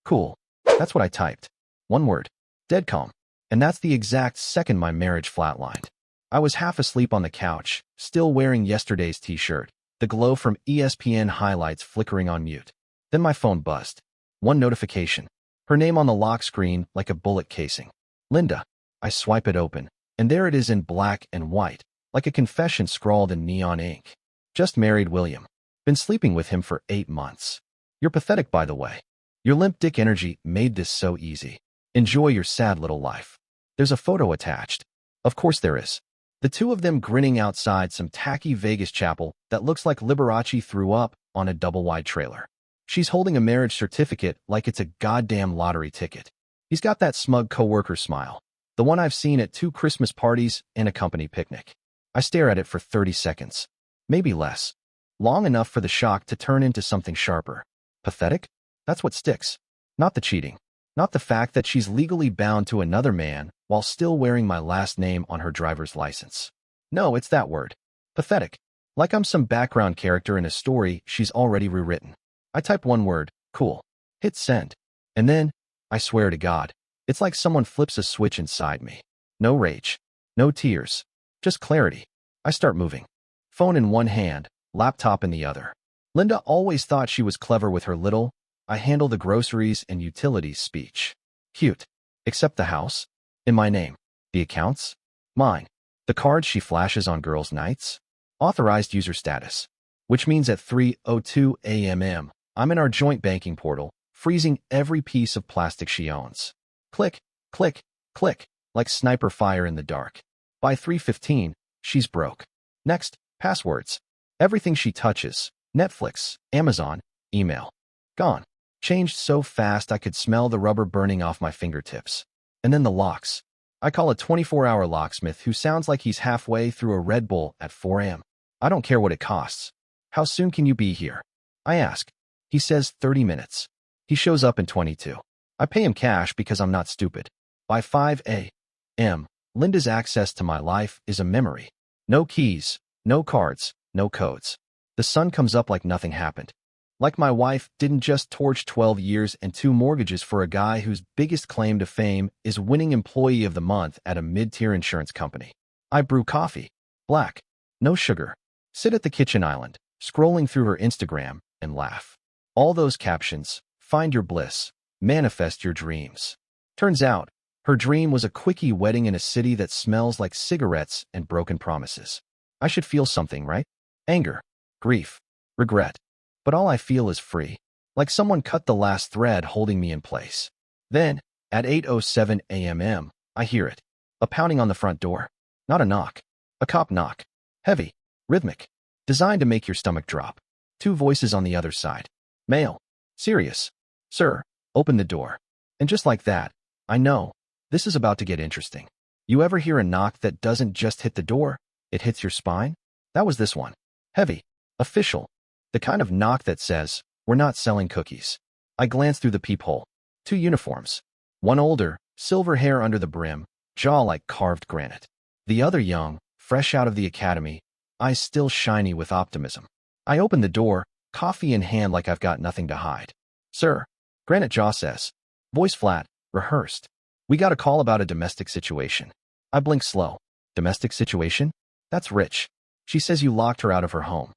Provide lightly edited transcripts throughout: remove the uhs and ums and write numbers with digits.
Cool. That's what I typed. One word. Dead calm. And that's the exact second my marriage flatlined. I was half asleep on the couch, still wearing yesterday's t-shirt, the glow from ESPN highlights flickering on mute. Then my phone buzzed. One notification. Her name on the lock screen like a bullet casing. Linda. I swipe it open, and there it is in black and white, like a confession scrawled in neon ink. Just married William. Been sleeping with him for 8 months. You're pathetic, by the way. Your limp dick energy made this so easy. Enjoy your sad little life. There's a photo attached. Of course there is. The two of them grinning outside some tacky Vegas chapel that looks like Liberace threw up on a double-wide trailer. She's holding a marriage certificate like it's a goddamn lottery ticket. He's got that smug coworker smile, the one I've seen at 2 Christmas parties and a company picnic. I stare at it for 30 seconds. Maybe less. Long enough for the shock to turn into something sharper. Pathetic? That's what sticks. Not the cheating. Not the fact that she's legally bound to another man while still wearing my last name on her driver's license. No, it's that word. Pathetic. Like I'm some background character in a story she's already rewritten. I type one word, cool. Hit send. And then, I swear to God, it's like someone flips a switch inside me. No rage. No tears. Just clarity. I start moving. Phone in one hand, laptop in the other. Linda always thought she was clever with her little, I handle the groceries and utilities speech. Cute. Except the house. In my name. The accounts. Mine. The cards she flashes on girls' nights. Authorized user status. Which means at 3:02 a.m. I'm in our joint banking portal, freezing every piece of plastic she owns. Click, click, click, like sniper fire in the dark. By 3:15, she's broke. Next, passwords. Everything she touches. Netflix, Amazon, email. Gone. Changed so fast I could smell the rubber burning off my fingertips. And then the locks. I call a 24-hour locksmith who sounds like he's halfway through a Red Bull at 4 a.m. I don't care what it costs. How soon can you be here? I ask. He says 30 minutes. He shows up in 22. I pay him cash because I'm not stupid. By 5 a.m., Linda's access to my life is a memory. No keys, no cards, no codes. The sun comes up like nothing happened. Like my wife didn't just torch 12 years and 2 mortgages for a guy whose biggest claim to fame is winning Employee of the Month at a mid-tier insurance company. I brew coffee. Black. No sugar. Sit at the kitchen island, scrolling through her Instagram, and laugh. All those captions, find your bliss, manifest your dreams. Turns out, her dream was a quickie wedding in a city that smells like cigarettes and broken promises. I should feel something, right? Anger, grief, regret. But all I feel is free, like someone cut the last thread holding me in place. Then, at 8:07 a.m., I hear it. A pounding on the front door. Not a knock. A cop knock. Heavy. Rhythmic. Designed to make your stomach drop. 2 voices on the other side. Male. Serious. Sir, open the door. And just like that, I know, this is about to get interesting. You ever hear a knock that doesn't just hit the door, it hits your spine? That was this one. Heavy. Official. The kind of knock that says, we're not selling cookies. I glance through the peephole. 2 uniforms. One older, silver hair under the brim, jaw like carved granite. The other young, fresh out of the academy, eyes still shiny with optimism. I open the door, coffee in hand like I've got nothing to hide. Sir, granite jaw says. Voice flat, rehearsed. We got a call about a domestic situation. I blink slow. Domestic situation? That's rich. She says you locked her out of her home.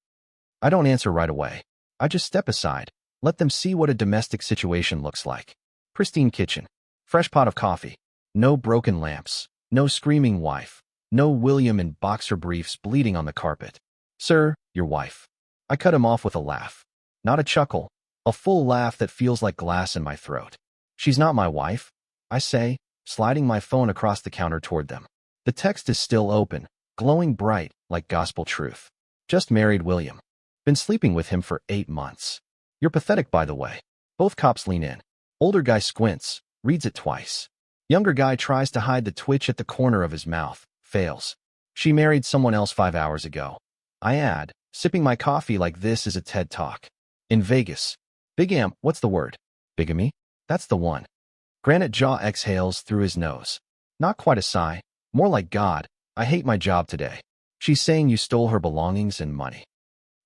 I don't answer right away. I just step aside, let them see what a domestic situation looks like. Pristine kitchen. Fresh pot of coffee. No broken lamps. No screaming wife. No William in boxer briefs bleeding on the carpet. Sir, your wife. I cut him off with a laugh. Not a chuckle. A full laugh that feels like glass in my throat. She's not my wife, I say, sliding my phone across the counter toward them. The text is still open, glowing bright like gospel truth. Just married William. Been sleeping with him for 8 months. You're pathetic, by the way. Both cops lean in. Older guy squints, reads it twice. Younger guy tries to hide the twitch at the corner of his mouth, fails. She married someone else 5 hours ago. I add, sipping my coffee like this is a TED Talk. In Vegas. What's the word? Bigamy? That's the one. Granite jaw exhales through his nose. Not quite a sigh, more like God, I hate my job today. She's saying you stole her belongings and money.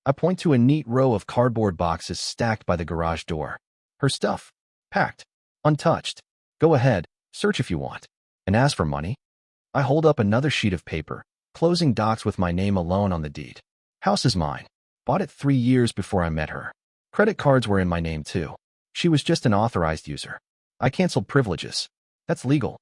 I point to a neat row of cardboard boxes stacked by the garage door. Her stuff. Packed. Untouched. Go ahead, search if you want. And as for money, I hold up another sheet of paper, closing docs with my name alone on the deed. House is mine. Bought it 3 years before I met her. Credit cards were in my name too. She was just an authorized user. I canceled privileges. That's legal.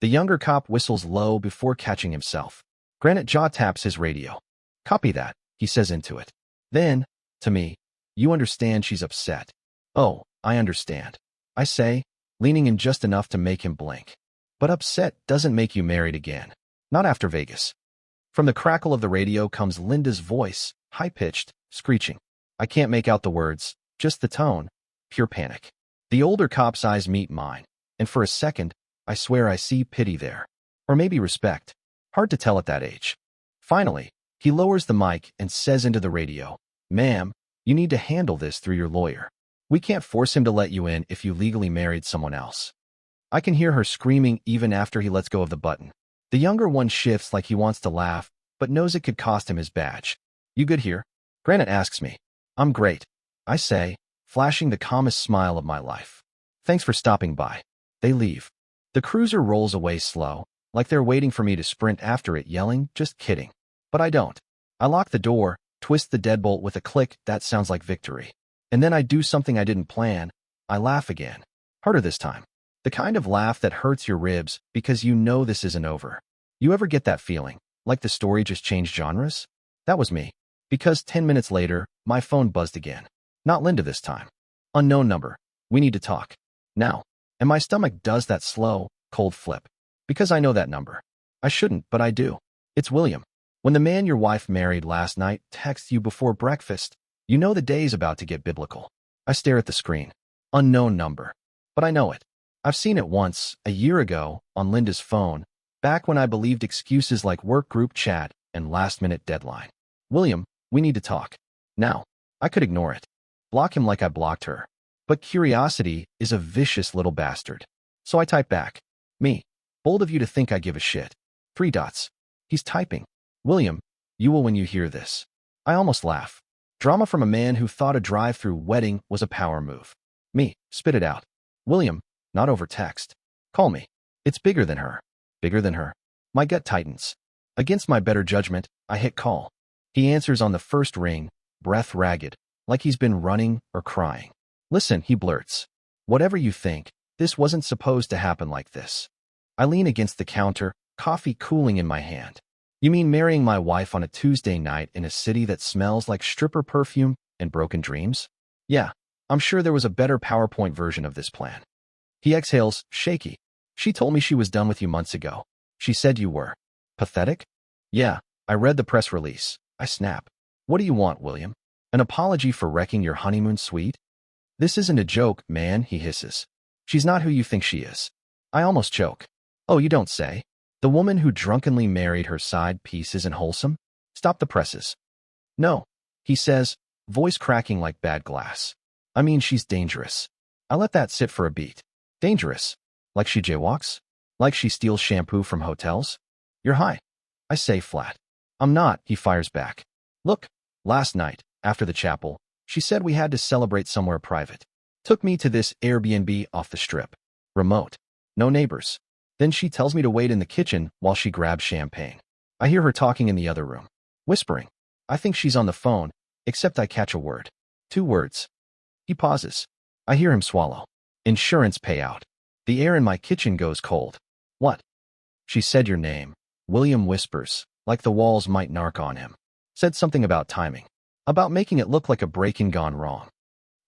The younger cop whistles low before catching himself. Granite jaw taps his radio. Copy that, he says into it. Then, to me, you understand she's upset. Oh, I understand. I say, leaning in just enough to make him blink. But upset doesn't make you married again. Not after Vegas. From the crackle of the radio comes Linda's voice, high-pitched, screeching. I can't make out the words, just the tone. Pure panic. The older cop's eyes meet mine, and for a second, I swear I see pity there. Or maybe respect. Hard to tell at that age. Finally, he lowers the mic and says into the radio, Ma'am, you need to handle this through your lawyer. We can't force him to let you in if you legally married someone else. I can hear her screaming even after he lets go of the button. The younger one shifts like he wants to laugh, but knows it could cost him his badge. You good here? Granite asks me. I'm great, I say, flashing the calmest smile of my life. Thanks for stopping by. They leave. The cruiser rolls away slow, like they're waiting for me to sprint after it, yelling, just kidding. But I don't. I lock the door, twist the deadbolt with a click that sounds like victory. And then I do something I didn't plan. I laugh again. Harder this time. The kind of laugh that hurts your ribs because you know this isn't over. You ever get that feeling, like the story just changed genres? That was me. Because 10 minutes later, my phone buzzed again. Not Linda this time. Unknown number. We need to talk. Now. And my stomach does that slow, cold flip. Because I know that number. I shouldn't, but I do. It's William. When the man your wife married last night texts you before breakfast, you know the day's about to get biblical. I stare at the screen. Unknown number. But I know it. I've seen it once, a year ago, on Linda's phone, back when I believed excuses like work group chat and last-minute deadline. William, we need to talk. Now. I could ignore it. Block him like I blocked her. But curiosity is a vicious little bastard. So I type back. Me. Bold of you to think I give a shit. 3 dots. He's typing. William, you will when you hear this. I almost laugh. Drama from a man who thought a drive-through wedding was a power move. Me. Spit it out. William, not over text. Call me. It's bigger than her. Bigger than her. My gut tightens. Against my better judgment, I hit call. He answers on the first ring, breath ragged, like he's been running or crying. Listen, he blurts. Whatever you think, this wasn't supposed to happen like this. I lean against the counter, coffee cooling in my hand. You mean marrying my wife on a Tuesday night in a city that smells like stripper perfume and broken dreams? Yeah, I'm sure there was a better PowerPoint version of this plan. He exhales, shaky. She told me she was done with you months ago. She said you were. Pathetic? Yeah, I read the press release. I snap. What do you want, William? An apology for wrecking your honeymoon suite? This isn't a joke, man, he hisses. She's not who you think she is. I almost choke. Oh, you don't say. The woman who drunkenly married her side piece isn't wholesome? Stop the presses. No, he says, voice cracking like bad glass. I mean, she's dangerous. I let that sit for a beat. Dangerous? Like she jaywalks? Like she steals shampoo from hotels? You're high. I say flat. I'm not, he fires back. Look, last night, after the chapel, she said we had to celebrate somewhere private. Took me to this Airbnb off the strip. Remote. No neighbors. Then she tells me to wait in the kitchen while she grabs champagne. I hear her talking in the other room. Whispering. I think she's on the phone, except I catch a word. 2 words. He pauses. I hear him swallow. Insurance payout. The air in my kitchen goes cold. What? She said your name. William whispers, like the walls might narc on him. Said something about timing. About making it look like a break-in gone wrong.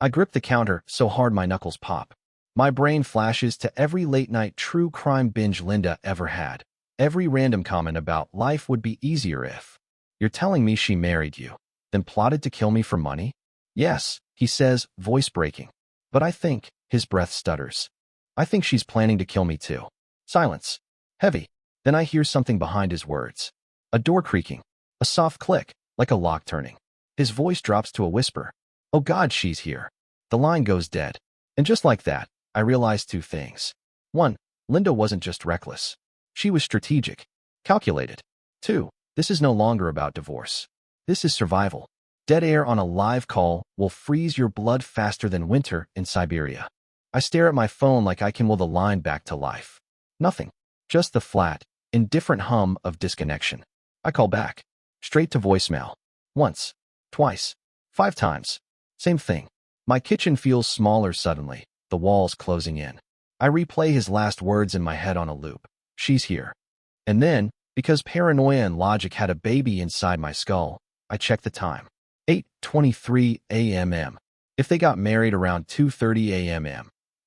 I grip the counter so hard my knuckles pop. My brain flashes to every late-night true crime binge Linda ever had. Every random comment about life would be easier if. You're telling me she married you, then plotted to kill me for money? Yes, he says, voice breaking. But I think, his breath stutters. I think she's planning to kill me too. Silence. Heavy. Then I hear something behind his words. A door creaking. A soft click, like a lock turning. His voice drops to a whisper. Oh God, she's here. The line goes dead. And just like that, I realize 2 things. 1, Linda wasn't just reckless. She was strategic. Calculated. 2, this is no longer about divorce. This is survival. Dead air on a live call will freeze your blood faster than winter in Siberia. I stare at my phone like I can will the line back to life. Nothing. Just the flat, indifferent hum of disconnection. I call back. Straight to voicemail. Once. Twice. 5 times. Same thing. My kitchen feels smaller suddenly, the walls closing in. I replay his last words in my head on a loop. She's here. And then, because paranoia and logic had a baby inside my skull, I check the time. 8:23 a.m. If they got married around 2:30 a.m.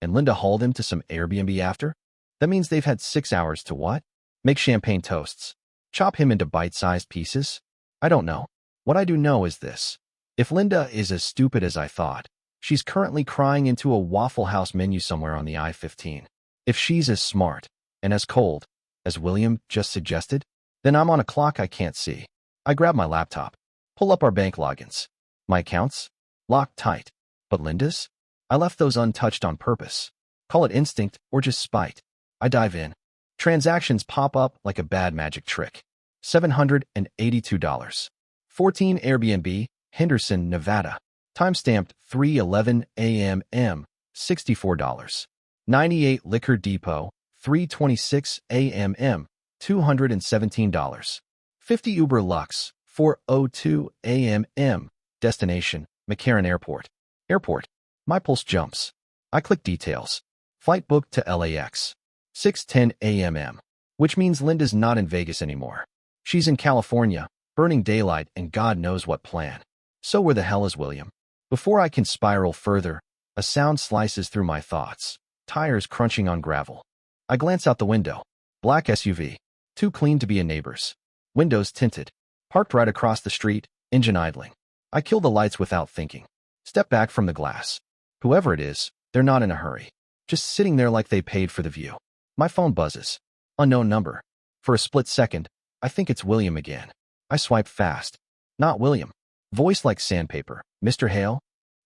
and Linda hauled him to some Airbnb after, that means they've had 6 hours to what? Make champagne toasts. Chop him into bite-sized pieces? I don't know. What I do know is this. If Linda is as stupid as I thought, she's currently crying into a Waffle House menu somewhere on the I-15. If she's as smart and as cold as William just suggested, then I'm on a clock I can't see. I grab my laptop, pull up our bank logins. My accounts? Locked tight. But Linda's? I left those untouched on purpose. Call it instinct or just spite. I dive in. Transactions pop up like a bad magic trick. $782. 14 Airbnb, Henderson, Nevada. Timestamped 3:11 a.m. $64. 98 Liquor Depot, 3:26 a.m. $217. 50 Uber Lux, 4:02 a.m. Destination, McCarran Airport. Airport. My pulse jumps. I click details. Flight booked to LAX. 6:10 a.m. Which means Linda's not in Vegas anymore. She's in California, burning daylight and God knows what plan. So where the hell is William? Before I can spiral further, a sound slices through my thoughts. Tires crunching on gravel. I glance out the window. Black SUV. Too clean to be a neighbor's. Windows tinted. Parked right across the street, engine idling. I kill the lights without thinking. Step back from the glass. Whoever it is, they're not in a hurry. Just sitting there like they paid for the view. My phone buzzes. Unknown number. For a split second, I think it's William again. I swipe fast. Not William. Voice like sandpaper. Mr. Hale?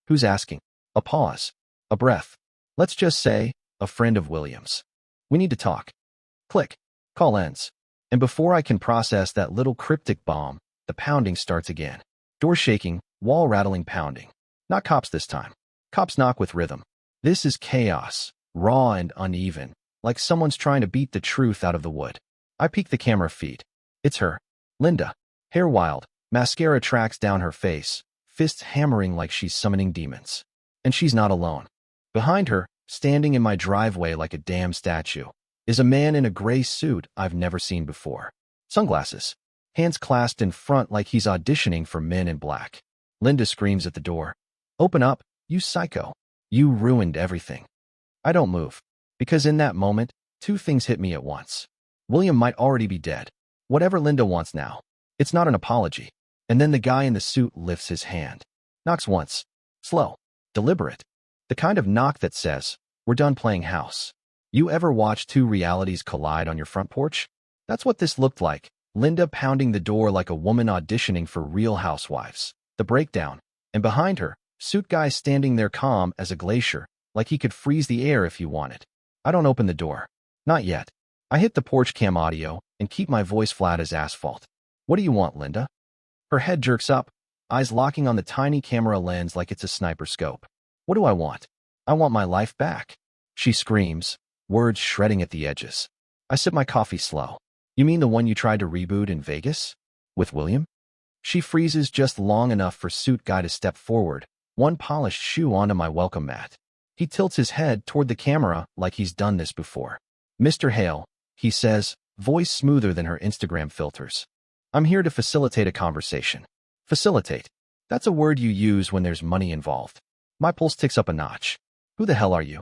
Who's asking? A pause. A breath. Let's just say, a friend of William's. We need to talk. Click. Call ends. And before I can process that little cryptic bomb, the pounding starts again. Door shaking, wall rattling, pounding. Not cops this time. Cops knock with rhythm. This is chaos, raw and uneven, like someone's trying to beat the truth out of the wood. I peek the camera feed. It's her. Linda. Hair wild, mascara tracks down her face, fists hammering like she's summoning demons. And she's not alone. Behind her, standing in my driveway like a damn statue, is a man in a gray suit I've never seen before. Sunglasses. Hands clasped in front like he's auditioning for Men in Black. Linda screams at the door. Open up, you psycho. You ruined everything. I don't move. Because in that moment, 2 things hit me at once. William might already be dead. Whatever Linda wants now. It's not an apology. And then the guy in the suit lifts his hand. Knocks once. Slow. Deliberate. The kind of knock that says, we're done playing house. You ever watch 2 realities collide on your front porch? That's what this looked like. Linda pounding the door like a woman auditioning for Real Housewives. The breakdown. And behind her, suit guy standing there calm as a glacier, like he could freeze the air if he wanted. I don't open the door. Not yet. I hit the porch cam audio and keep my voice flat as asphalt. What do you want, Linda? Her head jerks up, eyes locking on the tiny camera lens like it's a sniper scope. What do I want? I want my life back. She screams, words shredding at the edges. I sip my coffee slow. You mean the one you tried to reboot in Vegas? With William? She freezes just long enough for suit guy to step forward, one polished shoe onto my welcome mat. He tilts his head toward the camera like he's done this before. Mr. Hale, he says, voice smoother than her Instagram filters. I'm here to facilitate a conversation. Facilitate. That's a word you use when there's money involved. My pulse ticks up a notch. Who the hell are you?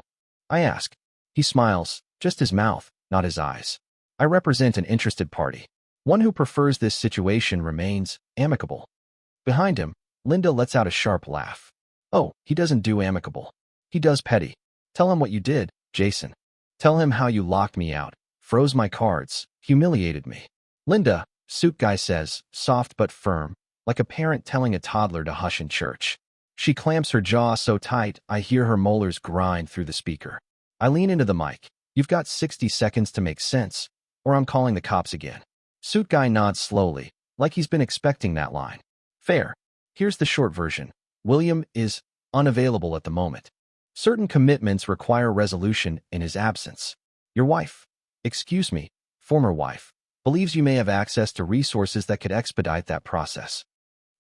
I ask. He smiles, just his mouth, not his eyes. I represent an interested party. One who prefers this situation remains amicable. Behind him, Linda lets out a sharp laugh. Oh, he doesn't do amicable. He does petty. Tell him what you did, Jason. Tell him how you locked me out, froze my cards, humiliated me. Linda, suit guy says, soft but firm, like a parent telling a toddler to hush in church. She clamps her jaw so tight I hear her molars grind through the speaker. I lean into the mic. You've got 60 seconds to make sense, or I'm calling the cops again. Suit guy nods slowly, like he's been expecting that line. Fair. Here's the short version. William is unavailable at the moment. Certain commitments require resolution in his absence. Your wife, excuse me, former wife, believes you may have access to resources that could expedite that process.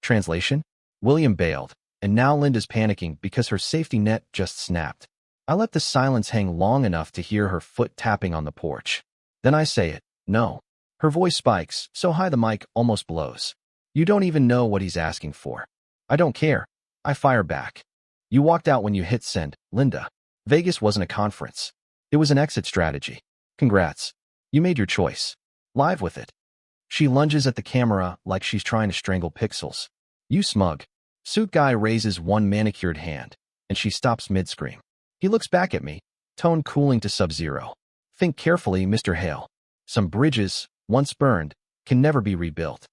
Translation? William bailed, and now Linda's panicking because her safety net just snapped. I let the silence hang long enough to hear her foot tapping on the porch. Then I say it, no. Her voice spikes, so high the mic almost blows. You don't even know what he's asking for. I don't care. I fire back. You walked out when you hit send, Linda. Vegas wasn't a conference. It was an exit strategy. Congrats. You made your choice. Live with it. She lunges at the camera like she's trying to strangle pixels. You smug. Suit guy raises one manicured hand, and she stops mid-scream. He looks back at me, tone cooling to sub-zero. Think carefully, Mr. Hale. Some bridges, once burned, can never be rebuilt.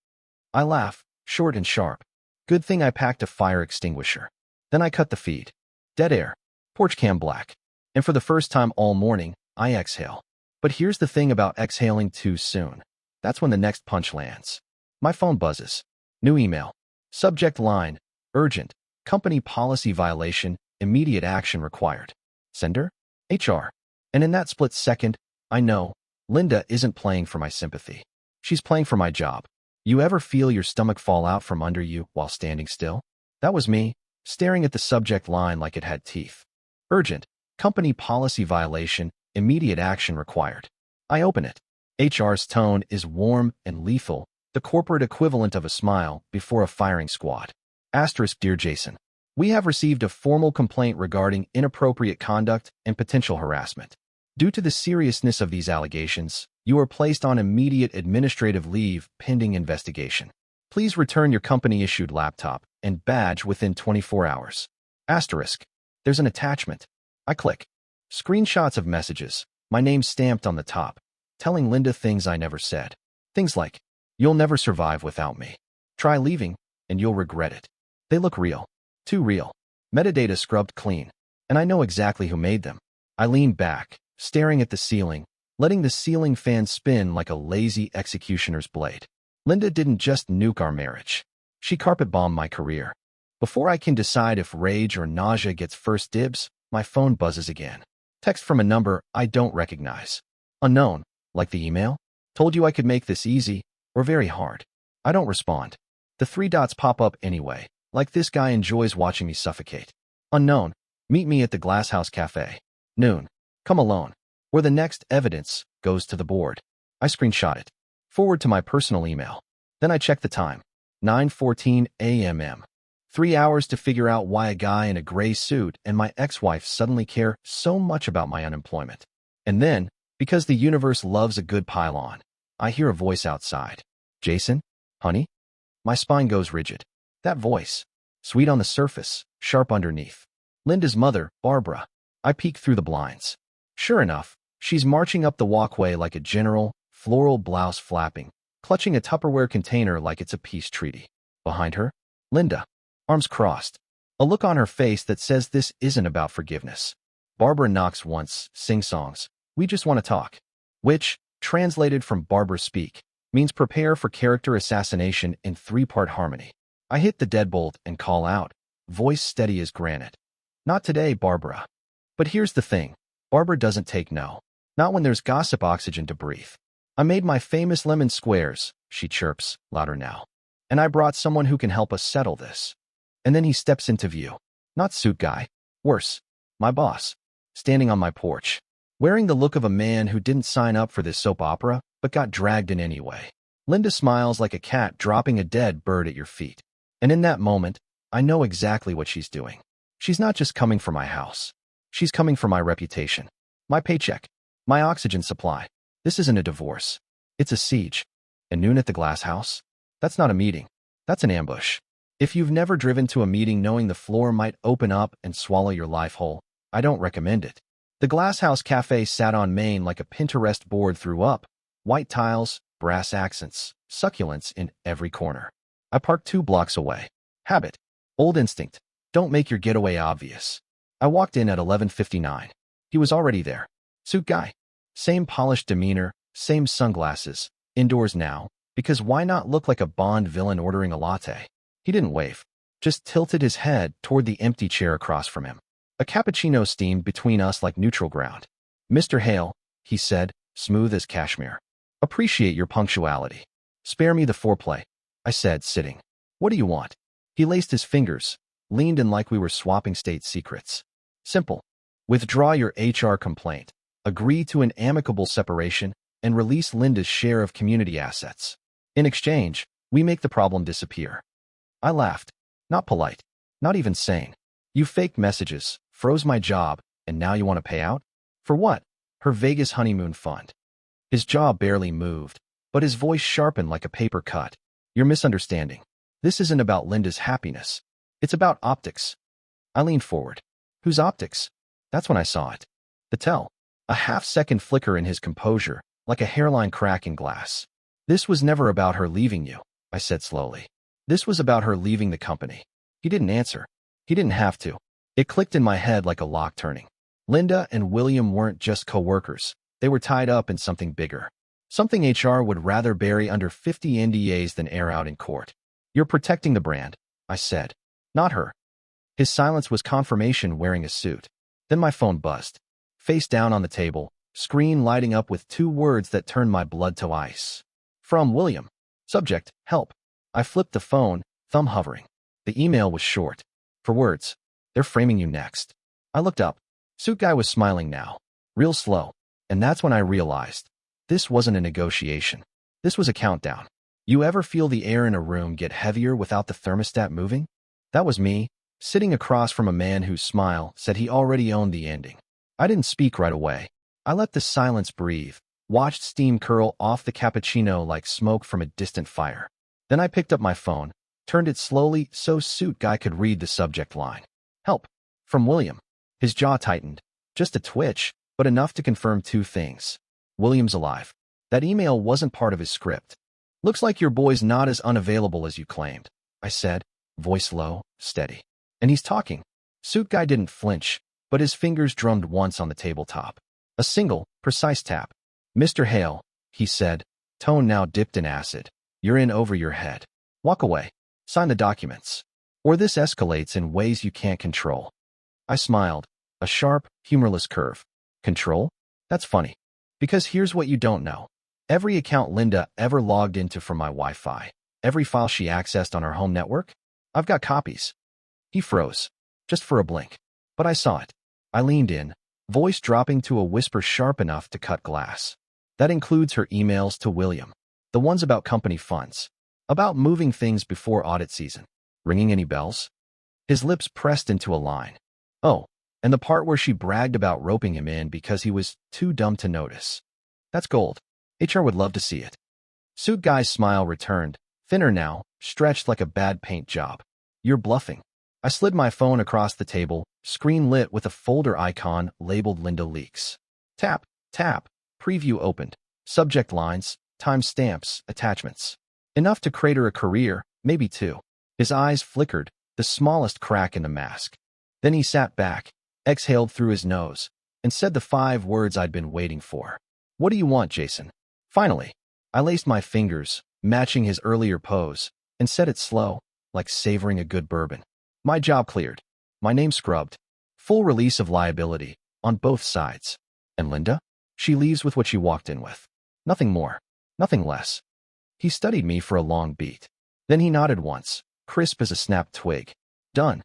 I laugh, short and sharp. Good thing I packed a fire extinguisher. Then I cut the feed. Dead air. Porch cam black. And for the first time all morning, I exhale. But here's the thing about exhaling too soon. That's when the next punch lands. My phone buzzes. New email. Subject line, urgent, company policy violation, immediate action required. Sender? HR. And in that split second, I know, Linda isn't playing for my sympathy. She's playing for my job. You ever feel your stomach fall out from under you while standing still? That was me, staring at the subject line like it had teeth. Urgent, company policy violation, immediate action required. I open it. HR's tone is warm and lethal, the corporate equivalent of a smile before a firing squad. Asterisk, Dear Jason, we have received a formal complaint regarding inappropriate conduct and potential harassment. Due to the seriousness of these allegations, you are placed on immediate administrative leave pending investigation. Please return your company-issued laptop and badge within 24 hours. Asterisk. There's an attachment. I click. Screenshots of messages, my name stamped on the top, telling Linda things I never said. Things like, you'll never survive without me. Try leaving, and you'll regret it. They look real. Too real. Metadata scrubbed clean. And I know exactly who made them. I lean back, staring at the ceiling, letting the ceiling fan spin like a lazy executioner's blade. Linda didn't just nuke our marriage. She carpet-bombed my career. Before I can decide if rage or nausea gets first dibs, my phone buzzes again. Text from a number I don't recognize. Unknown, like the email. Told you I could make this easy, or very hard. I don't respond. The three dots pop up anyway, like this guy enjoys watching me suffocate. Unknown, meet me at the Glasshouse Cafe. Noon. Come alone. Or the next evidence goes to the board. I screenshot it. Forward to my personal email. Then I check the time. 9:14 a.m. 3 hours to figure out why a guy in a gray suit and my ex-wife suddenly care so much about my unemployment. And then, because the universe loves a good pile-on, I hear a voice outside. Jason? Honey? My spine goes rigid. That voice. Sweet on the surface, sharp underneath. Linda's mother, Barbara. I peek through the blinds. Sure enough, she's marching up the walkway like a general, floral blouse flapping, clutching a Tupperware container like it's a peace treaty. Behind her, Linda. Arms crossed. A look on her face that says this isn't about forgiveness. Barbara knocks once, sing-songs. We just want to talk. Which, translated from Barbara speak, means prepare for character assassination in 3-part harmony. I hit the deadbolt and call out, voice steady as granite. Not today, Barbara. But here's the thing. Barbara doesn't take no. Not when there's gossip oxygen to breathe. I made my famous lemon squares, she chirps, louder now. And I brought someone who can help us settle this. And then he steps into view. Not suit guy. Worse. My boss. Standing on my porch. Wearing the look of a man who didn't sign up for this soap opera, but got dragged in anyway. Linda smiles like a cat dropping a dead bird at your feet. And in that moment, I know exactly what she's doing. She's not just coming for my house. She's coming for my reputation. My paycheck. My oxygen supply. This isn't a divorce. It's a siege. And noon at the Glass House? That's not a meeting. That's an ambush. If you've never driven to a meeting knowing the floor might open up and swallow your life whole, I don't recommend it. The Glasshouse Cafe sat on Main like a Pinterest board threw up. White tiles, brass accents, succulents in every corner. I parked 2 blocks away. Habit. Old instinct. Don't make your getaway obvious. I walked in at 11:59. He was already there. Suit guy. Same polished demeanor, same sunglasses. Indoors now, because why not look like a Bond villain ordering a latte? He didn't wave, just tilted his head toward the empty chair across from him. A cappuccino steamed between us like neutral ground. "Mr. Hale," he said, smooth as cashmere. "Appreciate your punctuality. Spare me the foreplay," I said, sitting. "What do you want?" He laced his fingers, leaned in like we were swapping state secrets. "Simple. Withdraw your HR complaint, agree to an amicable separation, and release Linda's share of community assets. In exchange, we make the problem disappear." I laughed. Not polite. Not even sane. "You faked messages, froze my job, and now you want to pay out? For what?" "Her Vegas honeymoon fund." His jaw barely moved, but his voice sharpened like a paper cut. "You're misunderstanding. This isn't about Linda's happiness. It's about optics." I leaned forward. "Whose optics?" That's when I saw it. The tell. A half-second flicker in his composure, like a hairline crack in glass. "This was never about her leaving you," I said slowly. "This was about her leaving the company." He didn't answer. He didn't have to. It clicked in my head like a lock turning. Linda and William weren't just co-workers. They were tied up in something bigger. Something HR would rather bury under 50 NDAs than air out in court. "You're protecting the brand," I said. "Not her." His silence was confirmation wearing a suit. Then my phone buzzed. Face down on the table, screen lighting up with 2 words that turned my blood to ice. From William. Subject, help. I flipped the phone, thumb hovering. The email was short. For words. "They're framing you next." I looked up. Suit guy was smiling now. Real slow. And that's when I realized. This wasn't a negotiation. This was a countdown. You ever feel the air in a room get heavier without the thermostat moving? That was me, sitting across from a man whose smile said he already owned the ending. I didn't speak right away. I let the silence breathe, watched steam curl off the cappuccino like smoke from a distant fire. Then I picked up my phone, turned it slowly so suit guy could read the subject line. "Help. From William." His jaw tightened. Just a twitch, but enough to confirm 2 things. William's alive. That email wasn't part of his script. "Looks like your boy's not as unavailable as you claimed," I said, voice low, steady. "And he's talking." Suit guy didn't flinch, but his fingers drummed once on the tabletop. A single, precise tap. "Mr. Hale," he said, tone now dipped in acid. "You're in over your head. Walk away. Sign the documents. Or this escalates in ways you can't control." I smiled. A sharp, humorless curve. Control? That's funny. Because here's what you don't know. Every account Linda ever logged into from my Wi-Fi, every file she accessed on our home network, I've got copies. He froze. Just for a blink. But I saw it. I leaned in, voice dropping to a whisper sharp enough to cut glass. That includes her emails to William. The ones about company funds. About moving things before audit season. Ringing any bells? His lips pressed into a line. Oh, and the part where she bragged about roping him in because he was too dumb to notice. That's gold. HR would love to see it. Suit guy's smile returned, thinner now, stretched like a bad paint job. "You're bluffing." I slid my phone across the table, screen lit with a folder icon labeled Linda Leaks. Tap, tap, preview opened. Subject lines, timestamps, attachments. Enough to crater a career, maybe 2. His eyes flickered, the smallest crack in the mask. Then he sat back, exhaled through his nose, and said the 5 words I'd been waiting for. "What do you want, Jason?" Finally, I laced my fingers, matching his earlier pose, and said it slow, like savoring a good bourbon. My job cleared. My name scrubbed. Full release of liability, on both sides. And Linda? She leaves with what she walked in with. Nothing more. Nothing less. He studied me for a long beat. Then he nodded once, crisp as a snapped twig. Done.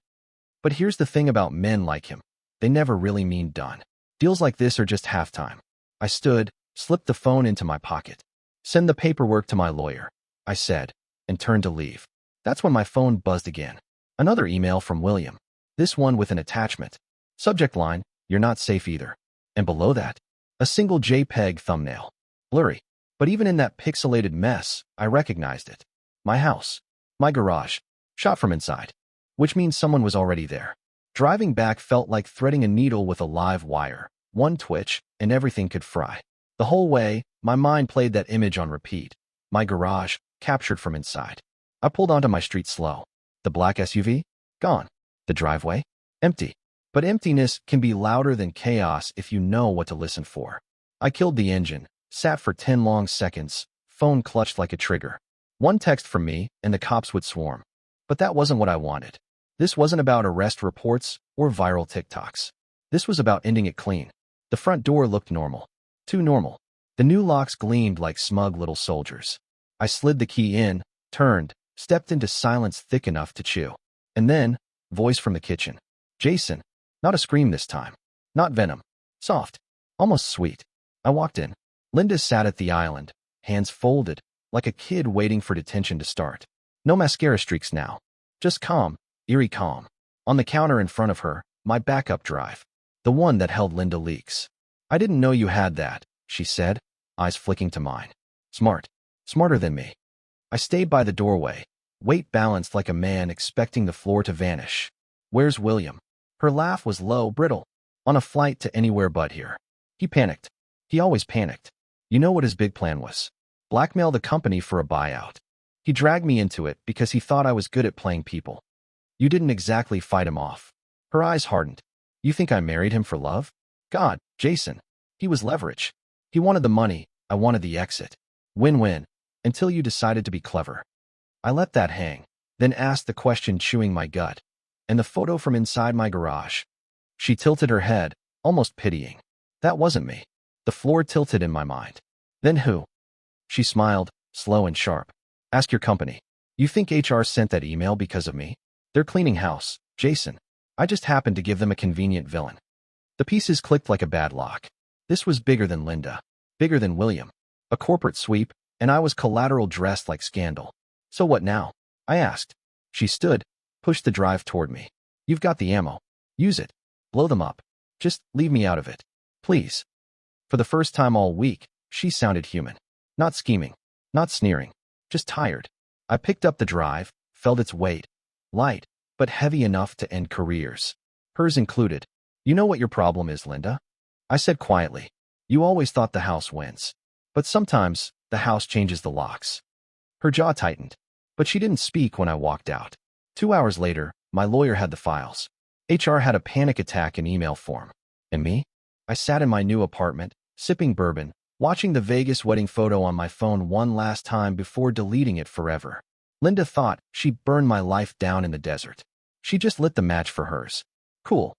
But here's the thing about men like him. They never really mean done. Deals like this are just halftime. I stood, slipped the phone into my pocket. "Send the paperwork to my lawyer," I said, and turned to leave. That's when my phone buzzed again. Another email from William. This one with an attachment. Subject line, "You're not safe either." And below that, a single JPEG thumbnail. Blurry. But even in that pixelated mess, I recognized it. My house. My garage. Shot from inside. Which means someone was already there. Driving back felt like threading a needle with a live wire. One twitch, and everything could fry. The whole way, my mind played that image on repeat. My garage, captured from inside. I pulled onto my street slow. The black SUV? Gone. The driveway? Empty. But emptiness can be louder than chaos if you know what to listen for. I killed the engine, sat for 10 long seconds, phone clutched like a trigger. One text from me, and the cops would swarm. But that wasn't what I wanted. This wasn't about arrest reports or viral TikToks. This was about ending it clean. The front door looked normal. Too normal. The new locks gleamed like smug little soldiers. I slid the key in, turned, stepped into silence thick enough to chew. And then, voice from the kitchen. Jason. Not a scream this time. Not venom. Soft. Almost sweet. I walked in. Linda sat at the island, hands folded, like a kid waiting for detention to start. No mascara streaks now. Just calm, eerie calm. On the counter in front of her, my backup drive. The one that held Linda Leaks. I didn't know you had that, she said, eyes flicking to mine. Smart. Smarter than me. I stayed by the doorway, weight balanced like a man expecting the floor to vanish. Where's William? Her laugh was low, brittle. On a flight to anywhere but here. He panicked. He always panicked. You know what his big plan was? Blackmail the company for a buyout. He dragged me into it because he thought I was good at playing people. You didn't exactly fight him off. Her eyes hardened. You think I married him for love? God, Jason. He was leverage. He wanted the money, I wanted the exit. Win-win. Until you decided to be clever. I let that hang, then asked the question chewing my gut. And the photo from inside my garage. She tilted her head, almost pitying. That wasn't me. The floor tilted in my mind. Then who? She smiled, slow and sharp. Ask your company. You think HR sent that email because of me? They're cleaning house, Jason. I just happened to give them a convenient villain. The pieces clicked like a bad lock. This was bigger than Linda. Bigger than William. A corporate sweep, and I was collateral dressed like scandal. So what now? I asked. She stood, pushed the drive toward me. You've got the ammo. Use it. Blow them up. Just leave me out of it. Please. For the first time all week, she sounded human. Not scheming. Not sneering. Just tired. I picked up the drive, felt its weight. Light, but heavy enough to end careers. Hers included. You know what your problem is, Linda? I said quietly. You always thought the house wins. But sometimes, the house changes the locks. Her jaw tightened. But she didn't speak when I walked out. 2 hours later, my lawyer had the files. HR had a panic attack in email form. And me? I sat in my new apartment, sipping bourbon, watching the Vegas wedding photo on my phone one last time before deleting it forever. Linda thought she'd burned my life down in the desert. She just lit the match for hers. Cool.